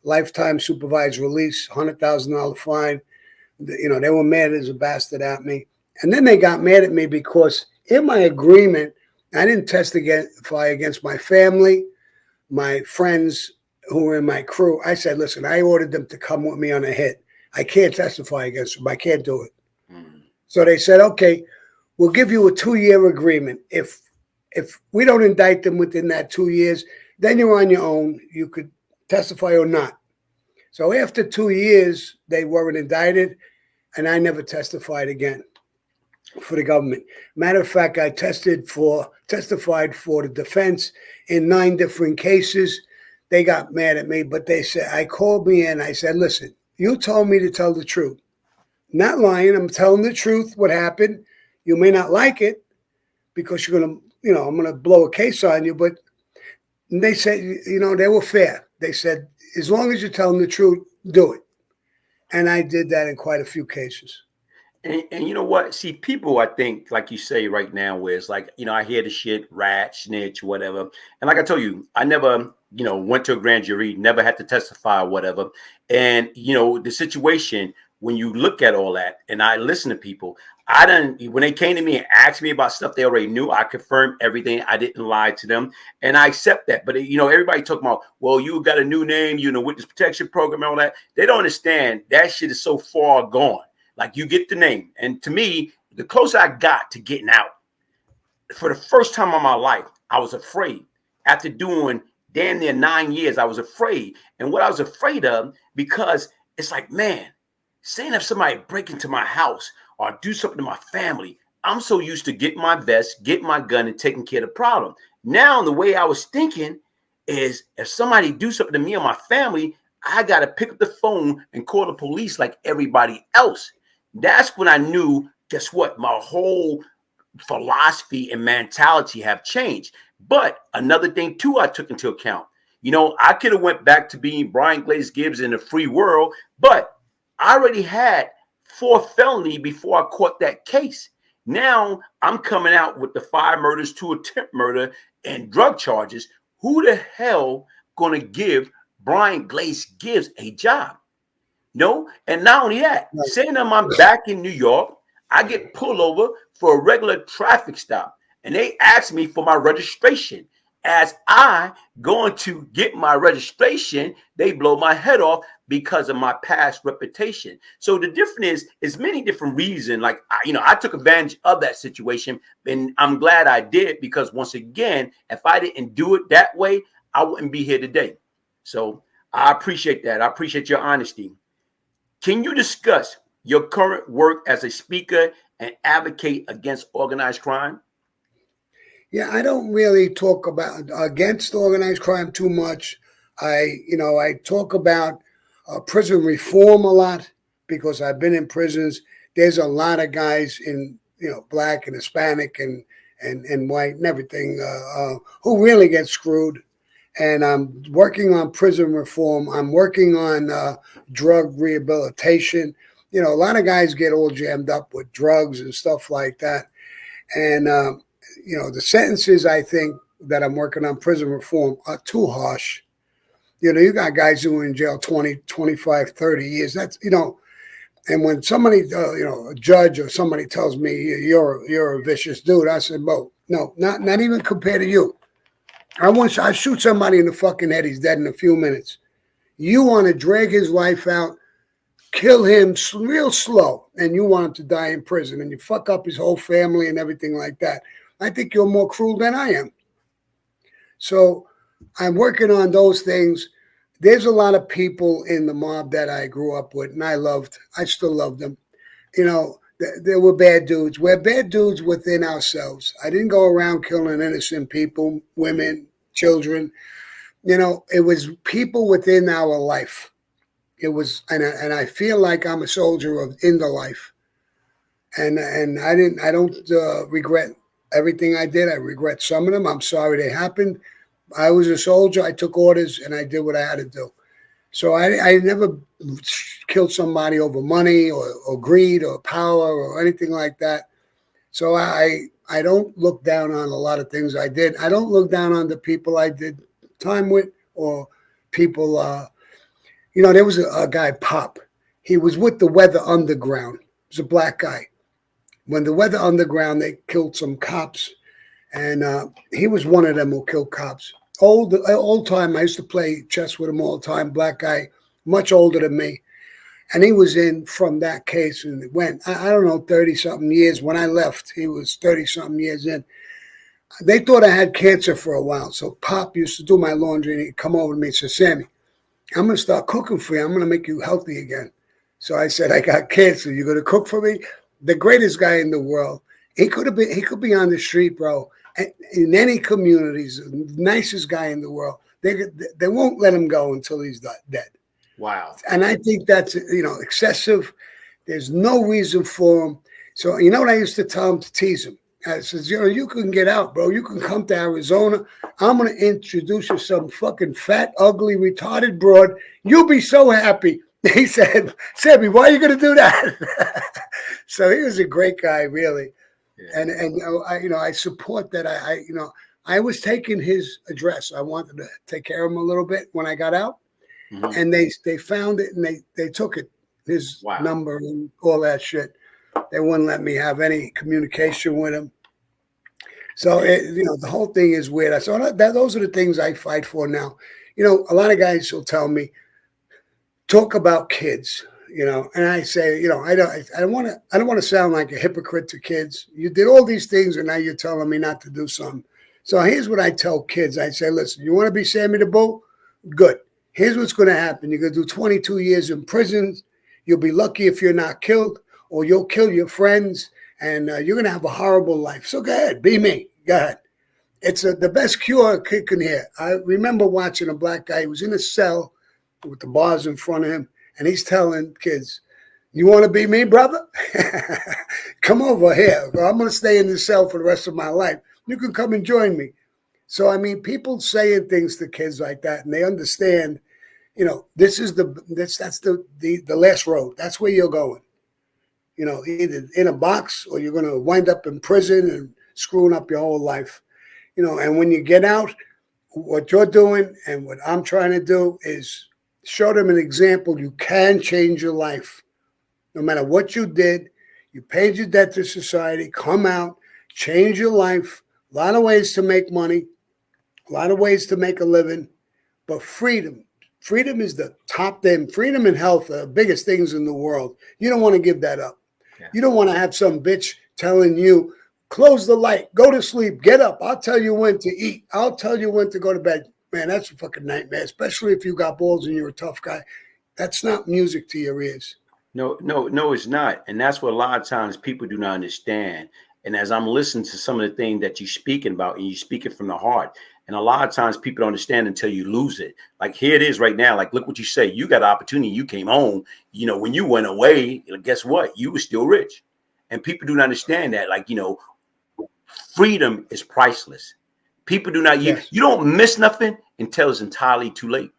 lifetime supervised release, $100,000 fine. You know, they were mad as a bastard at me. And then they got mad at me because in my agreement, I didn't testify against my family, my friends who were in my crew. I said, listen, I ordered them to come with me on a hit. I can't testify against them. I can't do it. So they said, okay, we'll give you a 2-year agreement. If we don't indict them within that 2 years, then you're on your own. You could testify or not. So after 2 years, they weren't indicted, and I never testified again for the government. Matter of fact, I testified for the defense in 9 different cases. They got mad at me, but they said, I called me in. I said, listen, you told me to tell the truth. Not lying. I'm telling the truth, what happened. You may not like it because you're going to, you know, I'm going to blow a case on you. But they said, you know, they were fair. They said, as long as you're telling the truth, do it. And I did that in quite a few cases. And you know what? See, people, I think, like you say right now, where it's like, you know, I hear the shit, rat, snitch, whatever. And like I told you, I never, you know, went to a grand jury, never had to testify or whatever. And, you know, the situation, when you look at all that, and I listen to people, when they came to me and asked me about stuff they already knew, I confirmed everything. I didn't lie to them. And I accept that. But, you know, everybody talking about, well, you got a new name, you know, witness protection program and all that. They don't understand that shit is so far gone. Like, you get the name. And to me, the closer I got to getting out, for the first time in my life, I was afraid. After doing damn near 9 years, I was afraid. And what I was afraid of, because it's like, man, saying if somebody break into my house or do something to my family, I'm so used to getting my vest, getting my gun, and taking care of the problem. Now, the way I was thinking is, if somebody do something to me or my family, I got to pick up the phone and call the police like everybody else. That's when I knew, guess what? My whole philosophy and mentality have changed. But another thing, too, I took into account. You know, I could have went back to being Brian Glaze Gibbs in the free world, but I already had 4 felony before I caught that case. Now I'm coming out with the 5 murders, 2 attempt murder, and drug charges. Who the hell gonna give Brian Glaze Gibbs a job? No, and not only that, saying I'm back in New York, I get pulled over for a regular traffic stop, and they ask me for my registration. As I going to get my registration, they blow my head off because of my past reputation. So the difference is many different reasons. Like, you know, I took advantage of that situation, and I'm glad I did, because once again, if I didn't do it that way, I wouldn't be here today. So I appreciate that. I appreciate your honesty. Can you discuss your current work as a speaker and advocate against organized crime? Yeah, I don't really talk about against organized crime too much. I talk about prison reform a lot because I've been in prisons. There's a lot of guys in, you know, black and Hispanic and white and everything who really get screwed. And I'm working on prison reform. I'm working on drug rehabilitation. You know, a lot of guys get all jammed up with drugs and stuff like that. And, you know, the sentences, I think, that I'm working on prison reform are too harsh. You know, you got guys who are in jail 20, 25, 30 years. That's, you know, and when somebody, you know, a judge or somebody tells me you're a vicious dude, I said, well, no, not even compared to you. I shoot somebody in the fucking head. He's dead in a few minutes. You want to drag his life out, kill him real slow, and you want him to die in prison, and you fuck up his whole family and everything like that. I think you're more cruel than I am. So I'm working on those things. There's a lot of people in the mob that I grew up with, and I loved. I still love them. You know, there were bad dudes. We're bad dudes within ourselves. I didn't go around killing innocent people, women, children. You know, it was people within our life. It was, and I feel like I'm a soldier in the life. And I don't regret everything I did. I regret some of them. I'm sorry they happened. I was a soldier. I took orders and I did what I had to do. So I never killed somebody over money or greed or power or anything like that. So I don't look down on a lot of things I did. I don't look down on the people I did time with or people You know, there was a guy, Pop. He was with the Weather Underground. He was a black guy. When the Weather Underground, they killed some cops, and he was one of them who killed cops. Old time. I used to play chess with him all the time. Black guy, much older than me. And he was in from that case, and it went, I don't know, 30-something years. When I left, he was 30-something years in. They thought I had cancer for a while. So Pop used to do my laundry, and he'd come over to me and say, Sammy, I'm going to start cooking for you. I'm going to make you healthy again. So I said, I got cancer. You going to cook for me? The greatest guy in the world. He could be on the street, bro, in any communities, the nicest guy in the world. They won't let him go until he's dead. Wow. And I think that's, excessive. There's no reason for him. So, you know what I used to tell him to tease him? I says, you can get out, bro. You can come to Arizona. I'm going to introduce you to some fucking fat, ugly, retarded broad. You'll be so happy. He said, Sammy, why are you going to do that? So he was a great guy, really. Yeah. And I support that. I was taking his address. I wanted to take care of him a little bit when I got out. Mm-hmm. And they found it, and they took it, his number and all that shit. They wouldn't let me have any communication with him. So, the whole thing is weird. So those are the things I fight for now. A lot of guys will tell me, talk about kids, and I say, I don't want to sound like a hypocrite to kids. You did all these things, and now you're telling me not to do something. So here's what I tell kids. I say, listen, you want to be Sammy the Bull? Good. Here's what's going to happen. You're going to do 22 years in prison. You'll be lucky if you're not killed, or you'll kill your friends, and you're going to have a horrible life. So go ahead, be me. Go ahead. It's the best cure a kid can hear. I remember watching a black guy who was in a cell with the bars in front of him, and he's telling kids, you want to be me, brother? Come over here. I'm going to stay in the cell for the rest of my life. You can come and join me. So, people saying things to kids like that, and they understand, this is that's the last road. That's where you're going. Either in a box, or you're going to wind up in prison and screwing up your whole life. And when you get out, what you're doing and what I'm trying to do is show them an example. You can change your life. No matter what you did, you paid your debt to society, come out, change your life. A lot of ways to make money, a lot of ways to make a living, but freedom is the top thing. Freedom and health are the biggest things in the world. You don't want to give that up. Yeah. You don't want to have some bitch telling you, close the light, go to sleep, get up. I'll tell you when to eat. I'll tell you when to go to bed. Man, that's a fucking nightmare, especially if you got balls and you're a tough guy. That's not music to your ears. No, it's not. And that's what a lot of times people do not understand. And as I'm listening to some of the things that you're speaking about, and you speak it from the heart, and a lot of times people don't understand until you lose it. Like here it is right now. Like, look what you say. You got an opportunity. You came home. When you went away, guess what? You were still rich. And people do not understand that. Like, freedom is priceless. People do not. You don't miss nothing until it's entirely too late.